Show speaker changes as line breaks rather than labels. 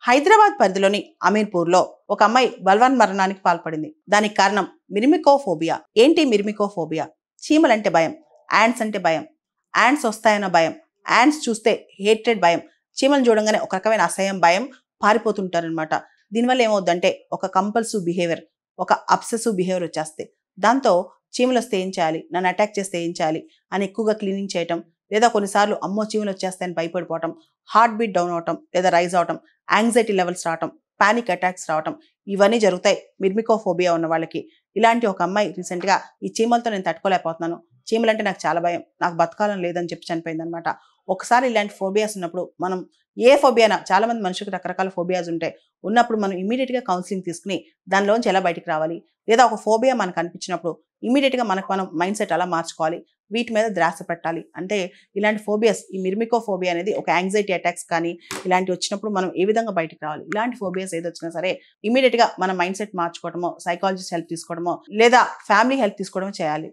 హైదరాబాద్ పరిధిలోని అమీర్పూర్లో ఒక అమ్మాయి బల్వన్ మరణానికి పాల్పడింది. దానికి కారణం మిర్మికోఫోబియా. ఏంటి మిర్మికోఫోబియా? చీమలంటే భయం, యాంట్స్ అంటే భయం, యాంట్స్ వస్తాయన్న భయం, యాంట్స్ చూస్తే హేట్రెడ్ భయం, చీమలు చూడంగానే ఒక రకమైన అసహ్యం, భయం, పారిపోతుంటారనమాట. దీనివల్ల ఏమవుద్దంటే ఒక కంపల్సివ్ బిహేవియర్, ఒక అబ్సెసివ్ బిహేవియర్ వచ్చేస్తే దాంతో చీమలు వస్తే ఏం చేయాలి, నన్ను అటాక్ చేస్తే ఏం చేయాలి అని ఎక్కువగా క్లీనింగ్ చేయటం, లేదా కొన్నిసార్లు అమ్మో చీమలు వచ్చేస్తాయని భయపడిపోవటం, హార్ట్ బీట్ డౌన్ అవటం లేదా రైజ్ అవటం, యాంగ్జైటీ లెవెల్స్ రావటం, పానిక్ అటాక్స్ రావటం, ఇవన్నీ జరుగుతాయి మిర్మికోఫోబియా ఉన్న వాళ్ళకి. ఇలాంటి ఒక అమ్మాయి రీసెంట్గా ఈ చీమలతో నేను తట్టుకోలేకపోతున్నాను, చీమలంటే నాకు చాలా భయం, నాకు బతకాలని లేదని చెప్పి చనిపోయింది అనమాట. ఒకసారి ఇలాంటి ఫోబియాస్ ఉన్నప్పుడు మనం ఏ ఫోబియానా, చాలా మంది మనుషులకు రకరకాల ఫోబియాస్ ఉంటాయి, ఉన్నప్పుడు మనం ఇమీడియట్గా కౌన్సిలింగ్ తీసుకుని దానిలోంచి ఎలా బయటికి రావాలి, లేదా ఒక ఫోబియా మనకు అనిపించినప్పుడు ఇమీడియట్గా మనం మైండ్ సెట్ అలా మార్చుకోవాలి, వీటి మీద ధ్యాస పెట్టాలి. అంటే ఇలాంటి ఫోబియాస్, ఈ మిర్మికోఫోబియా అనేది ఒక యాంగ్జైటీ అటాక్స్ కానీ ఇలాంటివి వచ్చినప్పుడు మనం ఏ విధంగా బయటికి రావాలి, ఇలాంటి ఫోబియాస్ ఏది వచ్చినా సరే ఇమీడియట్గా మన మైండ్ సెట్ మార్చుకోవడమో, సైకాలజిస్ట్ హెల్ప్ తీసుకోవడమో లేదా ఫ్యామిలీ హెల్ప్ తీసుకోవడమో చేయాలి.